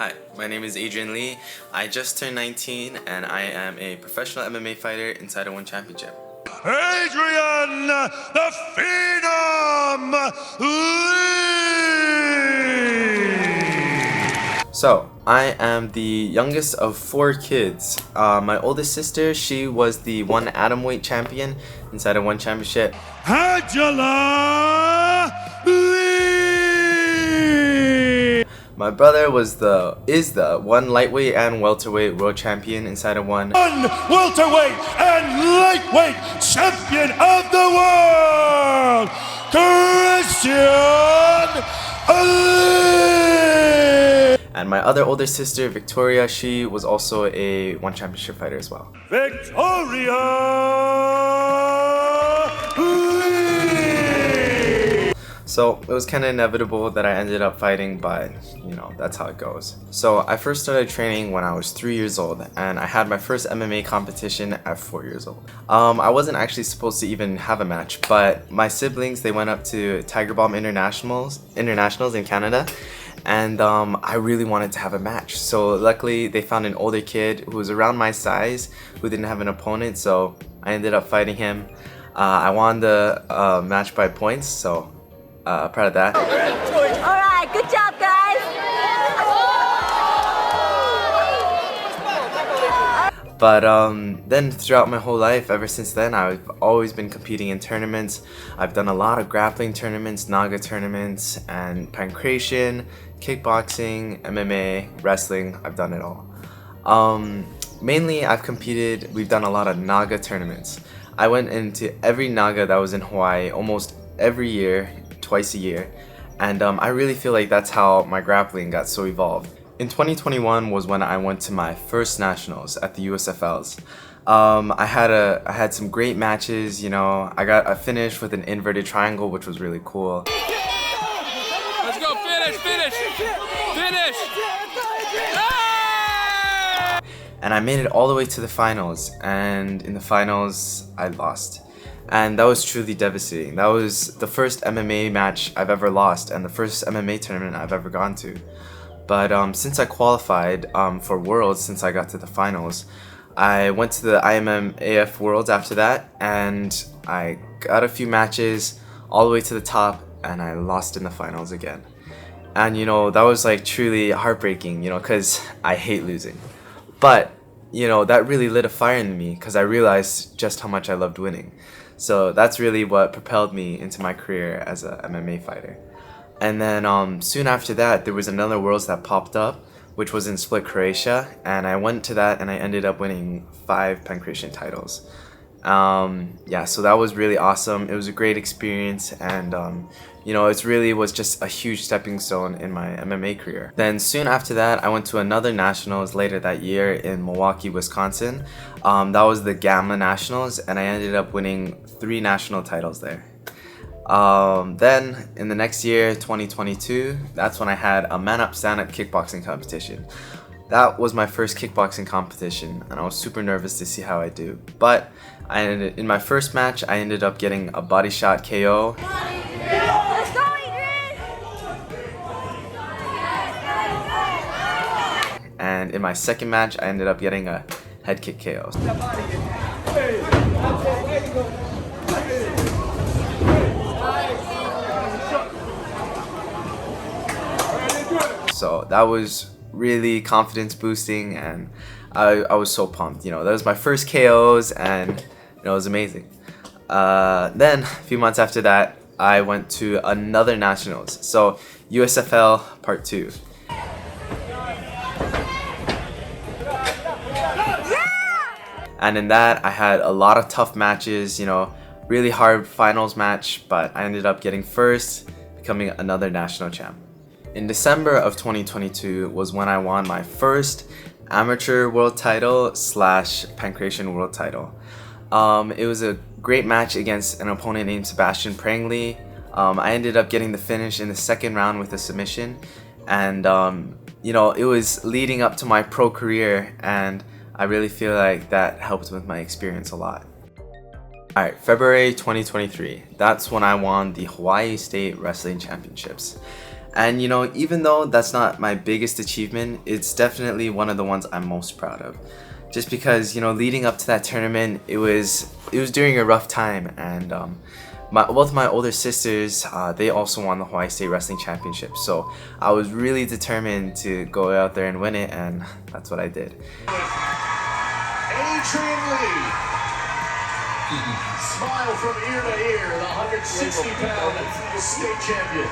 Hi, my name is Adrian Lee. I just turned 19 and I am a professional MMA fighter in Title I Championship. Adrian, the Phenom Lee! So, I am the youngest of 4 kids. My oldest sister, she was the 1 atomweight champion in Title I Championship. Angela Lee! My brother is the 1 lightweight and welterweight world champion in Title I. 1 welterweight and lightweight champion of the world, Christian Lee! And my other older sister, Victoria, she was also a 1 championship fighter as well. Victoria Lee! So it was kind of inevitable that I ended up fighting, but you know, that's how it goes. So I first started training when I was 3 years old, and I had my first MMA competition at 4 years old. I wasn't actually supposed to even have a match, but my siblings, they went up to Tiger Bomb Internationals in Canada, and I really wanted to have a match. So luckily they found an older kid who was around my size who didn't have an opponent, so I ended up fighting him. I won the match by points, so proud of that. Alright, good job guys! But then throughout my whole life, ever since then, I've always been competing in tournaments. I've done a lot of grappling tournaments, Naga tournaments, and pancration, kickboxing, MMA, wrestling. I've done it all. Mainly we've done a lot of Naga tournaments. I went into every Naga that was in Hawaii almost every year, twice a year, and I really feel like that's how my grappling got so evolved. In 2021 was when I went to my first nationals at the USFLs. I had some great matches, you know. I finished with an inverted triangle, which was really cool. Let's go, finish! And I made it all the way to the finals, and in the finals I lost. And that was truly devastating. That was the first MMA match I've ever lost and the first MMA tournament I've ever gone to. But since I qualified for Worlds, since I got to the finals, I went to the IMMAF Worlds after that, and I got a few matches all the way to the top, and I lost in the finals again. And you know, that was like truly heartbreaking, you know, because I hate losing. But you know, that really lit a fire in me because I realized just how much I loved winning. So that's really what propelled me into my career as a MMA fighter. And then soon after that, there was another Worlds that popped up, which was in Split, Croatia, and I went to that and I ended up winning 5 pancration titles. Yeah, so that was really awesome. It was a great experience, and you know, it really was just a huge stepping stone in my MMA career. Then soon after that, I went to another nationals later that year in Milwaukee, Wisconsin. That was the Gamma Nationals, and I ended up winning 3 national titles there. Then in the next year, 2022, that's when I had a ManUpStandUp Kickboxing competition. That was my first kickboxing competition, and I was super nervous to see how I do. But in my first match, I ended up getting a body shot KO. Let's go, Adrian! And in my second match, I ended up getting a head kick KO. So that was really confidence boosting, and I was so pumped. You know, that was my first KOs, and you know, it was amazing. Then a few months after that, I went to another nationals, so USFL Part 2. And in that, I had a lot of tough matches, you know, really hard finals match, but I ended up getting first, becoming another national champ. In December of 2022 was when I won my first amateur world title / pancration world title. It was a great match against an opponent named Sebastian Prangley. I ended up getting the finish in the second round with a submission, and you know, it was leading up to my pro career, and I really feel like that helped with my experience a lot. Alright, February 2023, that's when I won the Hawaii State Wrestling Championships. And you know, even though that's not my biggest achievement, it's definitely one of the ones I'm most proud of. Just because, you know, leading up to that tournament, it was during a rough time, and both my older sisters, they also won the Hawaii State Wrestling Championship. So I was really determined to go out there and win it, and that's what I did. Adrian Lee. Smile from ear to ear, the 160-pound state champion.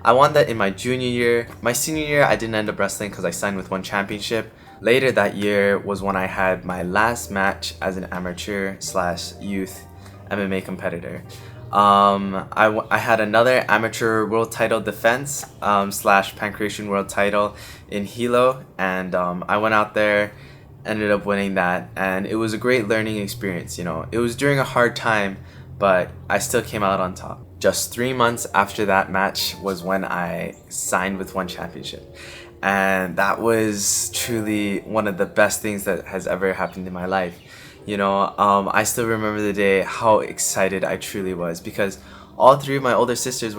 I won that in my junior year. My senior year, I didn't end up wrestling because I signed with one championship. Later that year was when I had my last match as an amateur/youth MMA competitor. I had another amateur world title defense slash Pancration world title in Hilo, and I went out there, ended up winning that, and it was a great learning experience. You know, it was during a hard time, but I still came out on top. Just 3 months after that match was when I signed with one championship, and that was truly one of the best things that has ever happened in my life. You know, I still remember the day, how excited I truly was, because all three of my older siblings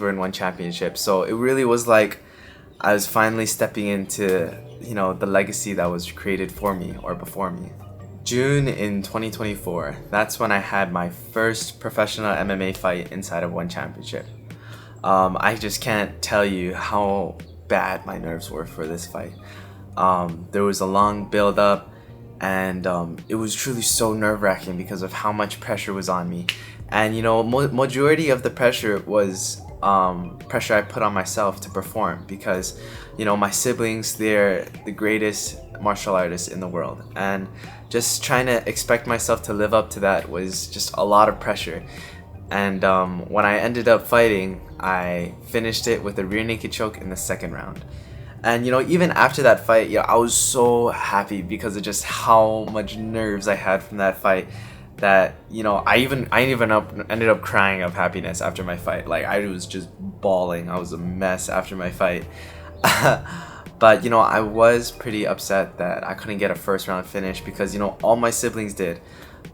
were in one championship. So it really was like I was finally stepping into, you know, the legacy that was created for me or before me. June in 2024, that's when I had my first professional MMA fight inside of one championship. I just can't tell you how bad my nerves were for this fight. There was a long build up, and it was truly so nerve-wracking because of how much pressure was on me. And you know, majority of the pressure was pressure I put on myself to perform, because you know, my siblings, they're the greatest martial artists in the world, and just trying to expect myself to live up to that was just a lot of pressure. And when I ended up fighting, I finished it with a rear naked choke in the second round. And you know, even after that fight, yeah, I was so happy because of just how much nerves I had from that fight, that you know, I ended up crying of happiness after my fight. Like, I was just bawling. I was a mess after my fight. But you know, I was pretty upset that I couldn't get a first round finish, because you know, all my siblings did.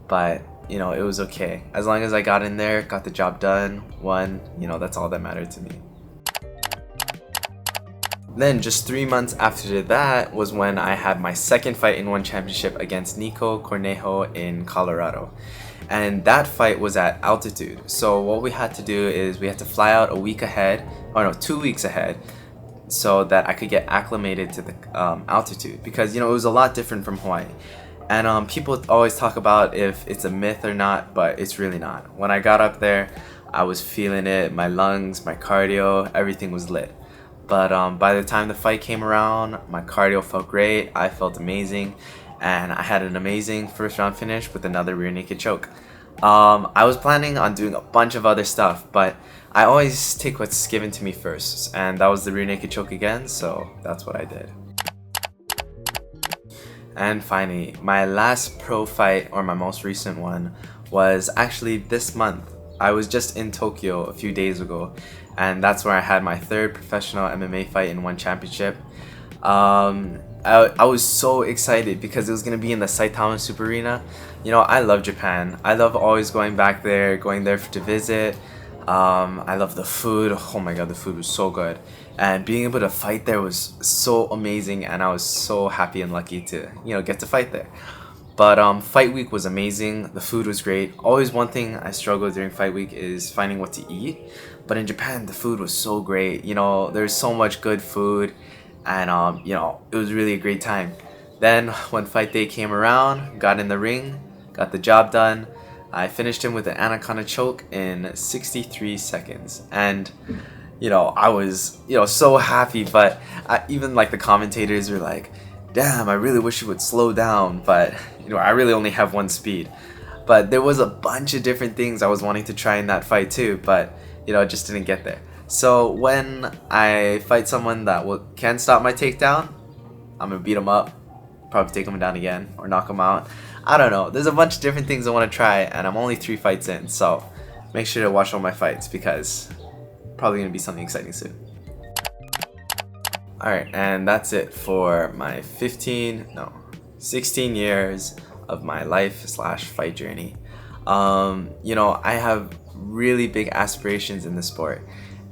But you know, it was okay. As long as I got in there, got the job done, won, you know, that's all that mattered to me. Then just 3 months after that was when I had my second fight in one championship against Nico Cornejo in Colorado. And that fight was at altitude. So what we had to do is we had to fly out a week ahead, or no, 2 weeks ahead, so that I could get acclimated to the altitude, because you know, it was a lot different from Hawaii. And people always talk about if it's a myth or not, but it's really not. When I got up there, I was feeling it. My lungs, my cardio, everything was lit. But by the time the fight came around, my cardio felt great. I felt amazing, and I had an amazing first round finish with another rear naked choke. I was planning on doing a bunch of other stuff, but I always take what's given to me first, and that was the rear naked choke again, so that's what I did. And finally, my last pro fight, or my most recent one, was actually this month. I was just in Tokyo a few days ago, and that's where I had my third professional MMA fight in one championship. I was so excited because it was going to be in the Saitama Super Arena. You know, I love Japan. I love always going back there, going there to visit. I love the food. Oh my god, the food was so good. And being able to fight there was so amazing, and I was so happy and lucky to, you know, get to fight there. But fight week was amazing. The food was great. Always one thing I struggle during fight week is finding what to eat. But in Japan, the food was so great. You know, there's so much good food, and you know, it was really a great time. Then when fight day came around, got in the ring, got the job done. I finished him with an anaconda choke in 63 seconds. And you know, I was, you know, so happy, but even like the commentators were like, damn, I really wish you would slow down, but you know, I really only have one speed. But there was a bunch of different things I was wanting to try in that fight too, but you know, it just didn't get there. So when I fight someone that can stop my takedown, I'm gonna beat him up, probably take him down again, or knock him out. I don't know, there's a bunch of different things I want to try, and I'm only 3 fights in, so make sure to watch all my fights, because probably gonna be something exciting soon. Alright, and that's it for my 16 years of my life/fight journey. You know, I have really big aspirations in the sport,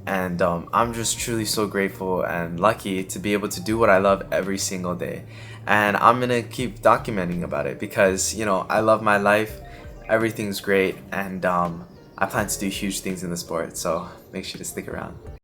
And I'm just truly so grateful and lucky to be able to do what I love every single day. And I'm gonna keep documenting about it because, you know, I love my life, everything's great, and I plan to do huge things in the sport, so make sure to stick around.